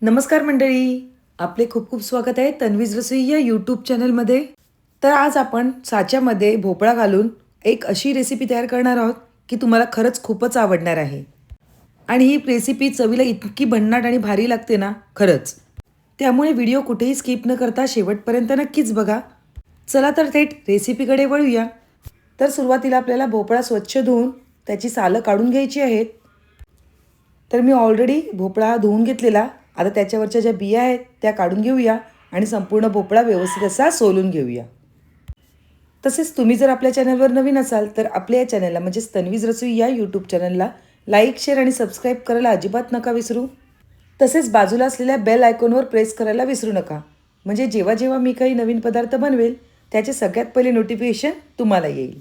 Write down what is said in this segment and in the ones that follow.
नमस्कार मंडळी, आपले खूप खूप स्वागत आहे तन्वीज रसोई या यूट्यूब चॅनलमध्ये. तर आज आपण साच्यामध्ये भोपळा घालून एक अशी रेसिपी तयार करणार आहोत की तुम्हाला खरंच खूपच आवडणार आहे. आणि ही रेसिपी चवीला इतकी भन्नाट आणि भारी लागते ना खरंच. त्यामुळे व्हिडिओ कुठेही स्किप न करता शेवटपर्यंत नक्कीच बघा. चला तर थेट रेसिपीकडे वळूया. तर सुरुवातीला आपल्याला भोपळा स्वच्छ धुवून त्याची सालं काढून घ्यायची आहेत. तर मी ऑलरेडी भोपळा हा धुवून घेतलेला. आता त्याच्यावरच्या ज्या बिया आहेत त्या काढून घेऊया आणि संपूर्ण भोपळा व्यवस्थित असा सोलून घेऊया. तसेच तुम्ही जर आपल्या चॅनलवर नवीन असाल तर आपल्या या चॅनलला म्हणजेच तन्वीज रसोई या यूट्यूब चॅनलला लाईक, शेअर आणि सबस्क्राईब करायला अजिबात नका विसरू. तसेच बाजूला असलेल्या बेल आयकॉनवर प्रेस करायला विसरू नका. म्हणजे जेव्हा जेव्हा मी काही नवीन पदार्थ बनवेल त्याचे सगळ्यात पहिले नोटिफिकेशन तुम्हाला येईल.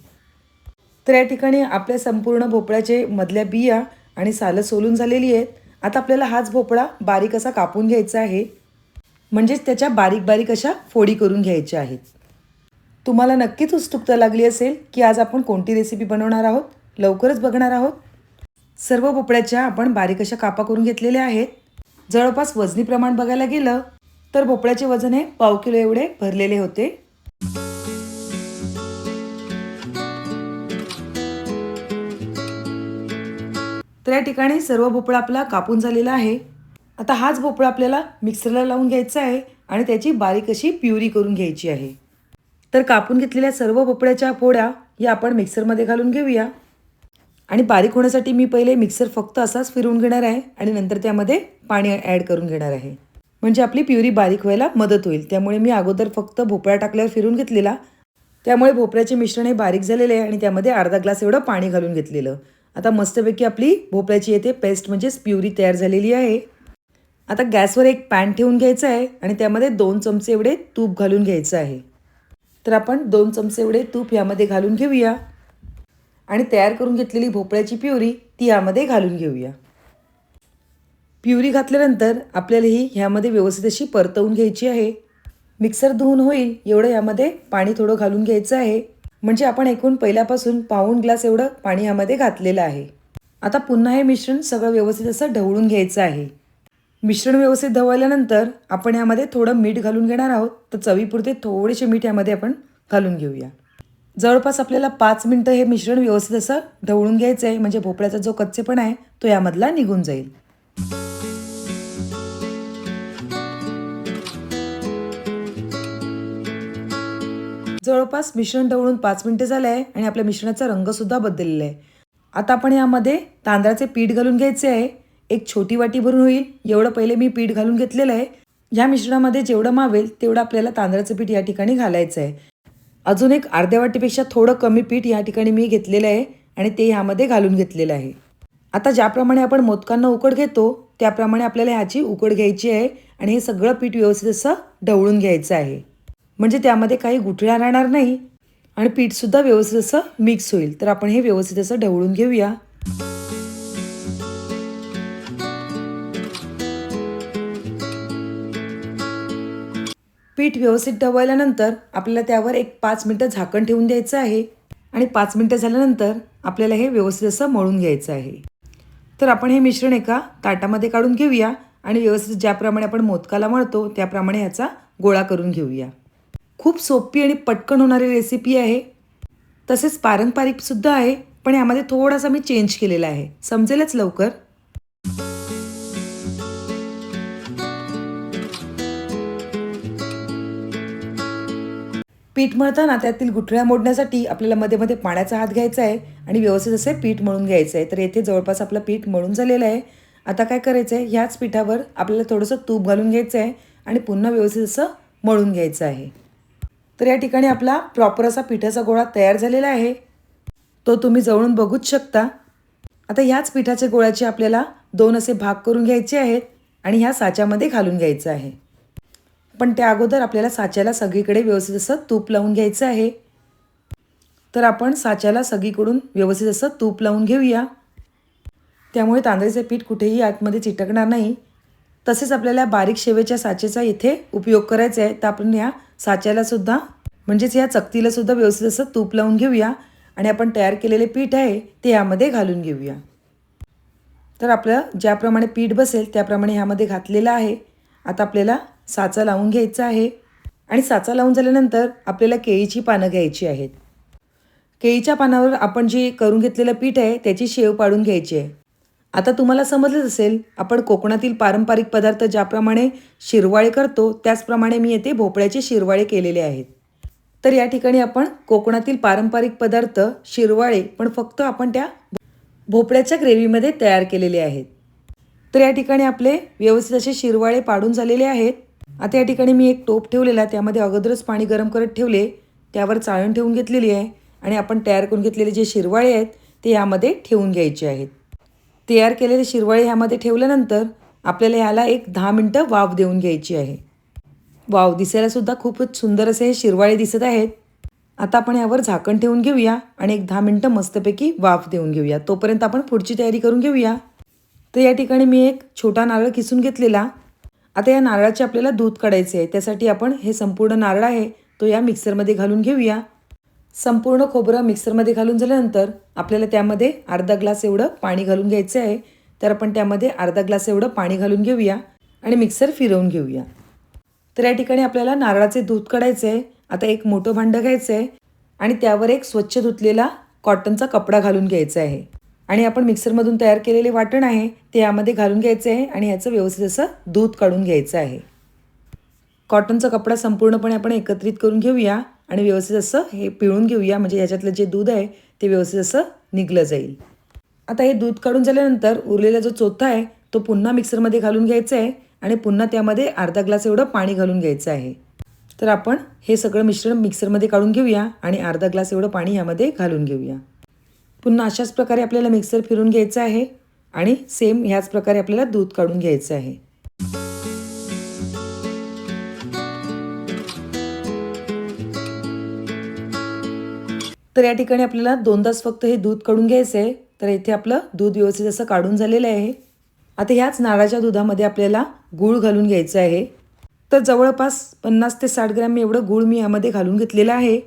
तर या ठिकाणी आपल्या संपूर्ण भोपळ्याचे मधल्या बिया आणि सालं सोलून झालेली आहेत. आता आपल्याला हाच भोपळा बारीक असा कापून घ्यायचा आहे. म्हणजेच त्याच्या बारीक बारीक अशा फोडी करून घ्यायच्या आहेत. तुम्हाला नक्कीच उत्सुकता लागली असेल की आज आपण कोणती रेसिपी बनवणार आहोत. लवकरच बघणार आहोत. सर्व भोपळ्याच्या आपण बारीक अशा कापा करून घेतलेल्या आहेत. जवळपास वजनी प्रमाण बघायला गेलं तर भोपळ्याचे वजन हे 1/2 किलो एवढे भरलेले होते. तर या ठिकाणी सर्व भोपळा आपला कापून झालेला आहे. आता हाच भोपळा आपल्याला मिक्सरला लावून घ्यायचा आहे आणि त्याची बारीक अशी प्युरी करून घ्यायची आहे. तर कापून घेतलेल्या सर्व भोपळ्याच्या फोड्या या आपण मिक्सरमध्ये घालून घेऊया. आणि बारीक होण्यासाठी मी पहिले मिक्सर फक्त असाच फिरवून घेणार आहे आणि नंतर त्यामध्ये पाणी ॲड करून घेणार आहे. म्हणजे आपली प्युरी बारीक व्हायला मदत होईल. त्यामुळे मी अगोदर फक्त भोपळा टाकल्यावर फिरवून घेतलेला. त्यामुळे भोपळ्याचे मिश्रण हे बारीक झालेले आहे आणि त्यामध्ये अर्धा ग्लास एवढं पाणी घालून घेतलेलं. आता मस्तपैकी आपली भोपळ्याची येथे पेस्ट म्हणजेच प्युरी तयार झालेली आहे. आता गॅसवर एक पॅन ठेवून घ्यायचं आहे आणि त्यामध्ये 2 चमचे एवढे तूप घालून घ्यायचं आहे. तर आपण 2 चमचे एवढे तूप यामध्ये घालून घेऊया आणि तयार करून घेतलेली भोपळ्याची प्युरी ती यामध्ये घालून घेऊया. प्युरी घातल्यानंतर आपल्याला ही ह्यामध्ये व्यवस्थित अशी परतवून घ्यायची आहे. मिक्सर धुवून होईल एवढं यामध्ये पाणी थोडं घालून घ्यायचं आहे. म्हणजे आपण एकूण पहिल्यापासून 1/2 ग्लास एवढं पाणी यामध्ये घातलेलं आहे. आता पुन्हा हे मिश्रण सगळं व्यवस्थित असं ढवळून घ्यायचं आहे. मिश्रण व्यवस्थित ढवळल्यानंतर आपण यामध्ये थोडं मीठ घालून घेणार आहोत. तर चवीपुरते थोडेसे मीठ यामध्ये आपण घालून घेऊया. जवळपास आपल्याला 5 मिनटं हे मिश्रण व्यवस्थित असं ढवळून घ्यायचं आहे. म्हणजे भोपळ्याचा जो कच्चेपणा आहे तो यामधला निघून जाईल. जवळपास मिश्रण ढवळून 5 मिनिटं झाले आहे आणि आपल्या मिश्रणाचा रंगसुद्धा बदललेला आहे. आता आपण यामध्ये तांदळाचे पीठ घालून घ्यायचे आहे. एक छोटी वाटी भरून होईल एवढं पहिले मी पीठ घालून घेतलेलं आहे. या मिश्रणामध्ये जेवढं मावेल तेवढं आपल्याला तांदळाचं पीठ या ठिकाणी घालायचं आहे. अजून एक अर्ध्या वाटीपेक्षा थोडं कमी पीठ या ठिकाणी मी घेतलेलं आहे आणि ते ह्यामध्ये घालून घेतलेलं आहे. आता ज्याप्रमाणे आपण मोदकांना उकड घेतो त्याप्रमाणे आपल्याला ह्याची उकड घ्यायची आहे आणि हे सगळं पीठ व्यवस्थित असं ढवळून घ्यायचं आहे. म्हणजे त्यामध्ये काही गुठळ्या राहणार नाही आणि पीठसुद्धा व्यवस्थित असं मिक्स होईल. तर आपण हे व्यवस्थित असं ढवळून घेऊया. पीठ व्यवस्थित ढवळल्यानंतर आपल्याला त्यावर एक 5 मिनटं झाकण ठेवून द्यायचं आहे आणि 5 मिनटं झाल्यानंतर आपल्याला हे व्यवस्थित असं मळून घ्यायचं आहे. तर आपण हे मिश्रण एका ताटामध्ये काढून घेऊया आणि व्यवस्थित ज्याप्रमाणे आपण मोदकाला मळतो त्याप्रमाणे ह्याचा गोळा करून घेऊया. खूप सोपी आणि पटकन होणारी रेसिपी आहे. तसेच पारंपरिकसुद्धा आहे, पण यामध्ये थोडासा मी चेंज केलेला आहे. समजेलच लवकर. पीठ मळताना त्यातील गुठळ्या मोडण्यासाठी आपल्याला मध्ये मध्ये पाण्याचा हात घ्यायचा आहे आणि व्यवस्थित असे पीठ मळून घ्यायचं आहे. तर येथे जवळपास आपलं पीठ मळून झालेलं आहे. आता काय करायचं आहे, ह्याच पिठावर आपल्याला थोडंसं तूप घालून घ्यायचं आहे आणि पुन्हा व्यवस्थित असं मळून घ्यायचं आहे. तर या ठिकाणी आपला प्रॉपर असा पिठाचा गोळा तयार झालेला आहे. तो तुम्ही जवळून बघूच शकता. आता ह्याच पिठाच्या गोळ्याचे आपल्याला 2 असे भाग करून घ्यायचे आहेत आणि ह्या साच्यामध्ये घालून घ्यायचं आहे. पण त्या अगोदर आपल्याला साच्याला सगळीकडे व्यवस्थित असं तूप लावून घ्यायचं आहे. तर आपण साच्याला सगळीकडून व्यवस्थित असं तूप लावून घेऊया. त्यामुळे तांदळाचे पीठ कुठेही आतमध्ये चिटकणार नाही. तसेच आपल्याला बारीक शेवेच्या साचेचा इथे उपयोग करायचा आहे. तर आपण या साच्याला सुद्धा म्हणजेच या चकतीला सुद्धा व्यवस्थित असं तूप लावून घेऊया आणि आपण तयार केलेले पीठ आहे ते यामध्ये घालून घेऊया. तर आपलं ज्याप्रमाणे पीठ बसेल त्याप्रमाणे ह्यामध्ये घातलेलं आहे. आता आपल्याला साचा लावून घ्यायचा आहे आणि साचा लावून झाल्यानंतर आपल्याला केळीची पानं घ्यायची आहेत. केळीच्या पानावर आपण जे करून घेतलेलं पीठ आहे त्याची शेव पाडून घ्यायची आहे. आता तुम्हाला समजलंच असेल, आपण कोकणातील पारंपरिक पदार्थ ज्याप्रमाणे शिरवाळे करतो त्याचप्रमाणे मी येथे भोपळ्याचे शिरवाळे केलेले आहेत. तर या ठिकाणी आपण कोकणातील पारंपरिक पदार्थ शिरवाळे पण फक्त आपण त्या भोपळ्याच्या ग्रेव्हीमध्ये तयार केलेले आहेत. तर या ठिकाणी आपले व्यवस्थित असे शिरवाळे पाडून झालेले आहेत. आता या ठिकाणी मी एक टोप ठेवलेला, त्यामध्ये अगोदरच पाणी गरम करत ठेवले, त्यावर चाळण ठेवून घेतलेली आहे आणि आपण तयार करून घेतलेले जे शिरवाळे आहेत ते यामध्ये ठेवून घ्यायचे आहेत. तयार केलेले शिरवाळे ह्यामध्ये ठेवल्यानंतर आपल्याला ह्याला एक 10 मिनटं वाफ देऊन घ्यायची आहे. वाव, दिसायला सुद्धा खूपच सुंदर असे हे शिरवाळे दिसत आहेत. आता आपण यावर झाकण ठेवून घेऊया आणि एक 10 मिनटं मस्तपैकी वाफ देऊन घेऊया. तोपर्यंत आपण पुढची तयारी करून घेऊया. तर या ठिकाणी मी एक छोटा नारळ किसून घेतलेला. आता या नारळाचे आपल्याला दूध काढायचे आहे. त्यासाठी आपण हे संपूर्ण नारळ आहे तो या मिक्सरमध्ये घालून घेऊया. संपूर्ण खोबरं मिक्सरमध्ये घालून झाल्यानंतर आपल्याला त्यामध्ये अर्धा ग्लास एवढं पाणी घालून घ्यायचं आहे. तर आपण त्यामध्ये अर्धा ग्लास एवढं पाणी घालून घेऊया आणि मिक्सर फिरवून घेऊया. तर या ठिकाणी आपल्याला नारळाचे दूध काढायचे आहे. आता एक मोठं भांडं घ्यायचं आहे आणि त्यावर एक स्वच्छ धुतलेला कॉटनचा कपडा घालून घ्यायचा आहे आणि आपण मिक्सरमधून तयार केलेले वाटण आहे ते यामध्ये घालून घ्यायचं आहे आणि ह्याचं व्यवस्थित असं दूध काढून घ्यायचं आहे. कॉटनचा कपडा संपूर्णपणे आपण एकत्रित करून घेऊया आणि व्यवस्थित असं हे पिळून घेऊया, म्हणजे ह्याच्यातलं जे दूध आहे ते व्यवस्थित असं निघलं जाईल. आता हे दूध काढून झाल्यानंतर उरलेला जो चोथा आहे तो पुन्हा मिक्सरमध्ये घालून घ्यायचा आहे आणि पुन्हा त्यामध्ये अर्धा ग्लास एवढं पाणी घालून घ्यायचं आहे. तर आपण हे सगळं मिश्रण मिक्सरमध्ये काढून घेऊया आणि अर्धा ग्लास एवढं पाणी यामध्ये घालून घेऊया. पुन्हा अशाच प्रकारे आपल्याला मिक्सर फिरून घ्यायचं आहे आणि सेम ह्याच प्रकारे आपल्याला दूध काढून घ्यायचं आहे. तर या ठिकाणी आपल्याला 2 तास फक्त हे दूध काढून घ्यायचं आहे. तर इथे आपलं दूध व्यवस्थित असं काढून झालेलं आहे. आता ह्याच नारळाच्या दुधामध्ये आपल्याला गूळ घालून घ्यायचं आहे. तर जवळपास 50 ते 60 ग्रॅम एवढं गूळ मी यामध्ये घालून घेतलेलं आहे.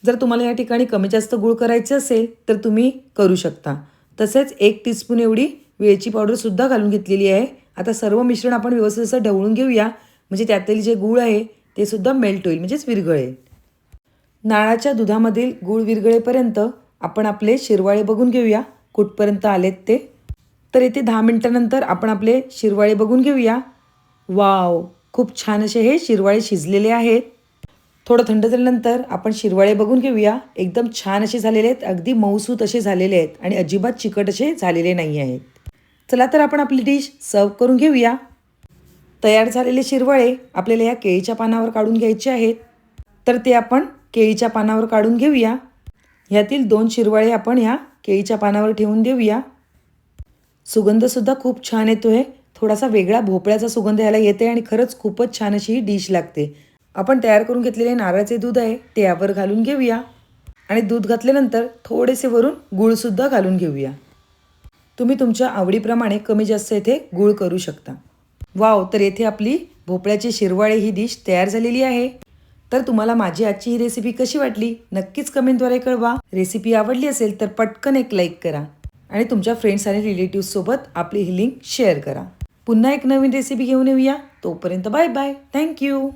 जर तुम्हाला या ठिकाणी कमी जास्त गूळ करायचे असेल तर तुम्ही करू शकता. तसेच 1 टीस्पून एवढी वेलची पावडरसुद्धा घालून घेतलेली आहे. आता सर्व मिश्रण आपण व्यवस्थित असं ढवळून घेऊया, म्हणजे त्यातील जे गूळ आहे ते सुद्धा मेल्ट होईल, म्हणजेच विरघळेल. नारळाच्या दुधामधील गूळ विरघळेपर्यंत आपण आपले शिरवाळे बघून घेऊया कुठपर्यंत आलेत ते. तर येथे 10 मिनिटानंतर आपण आपले शिरवाळे बघून घेऊया. वाव, खूप छान असे हे शिरवाळे शिजलेले आहेत. थोडं थंड झाल्यानंतर आपण शिरवाळे बघून घेऊया. एकदम छान असे झालेले आहेत, अगदी मऊसूत असे झालेले आहेत आणि अजिबात चिकट असे झालेले नाही आहेत. चला तर आपण आपली डिश सर्व करून घेऊया. तयार झालेले शिरवाळे आपल्याला या केळीच्या पानावर काढून घ्यायचे आहेत. तर ते आपण केळीच्या पानावर काढून घेऊया. ह्यातील 2 शिरवाळे आपण ह्या केळीच्या पानावर ठेवून देऊया. सुगंधसुद्धा खूप छान येतो आहे. थोडासा वेगळा भोपळ्याचा सुगंध याला येते आणि खरंच खूपच छान अशी ही डिश लागते. आपण तयार करून घेतलेले नारळाचे दूध आहे ते यावर घालून घेऊया आणि दूध घातल्यानंतर थोडेसे वरून गूळसुद्धा घालून घेऊया. तुम्ही तुमच्या आवडीप्रमाणे कमी जास्त येथे गूळ करू शकता. वाव, तर येथे आपली भोपळ्याची शिरवाळे ही डिश तयार झालेली आहे. तर तुम्हाला माझी आजची ही रेसिपी कशी वाटली नक्कीच कमेंटद्वारे कळवा. रेसिपी आवडली असेल तर पटकन एक लाईक करा आणि तुमच्या फ्रेंड्स आणि रिलेटिव्हसोबत आपली ही लिंक शेअर करा. पुन्हा एक नवीन रेसिपी घेऊन येऊया. तोपर्यंत बाय बाय. थँक्यू.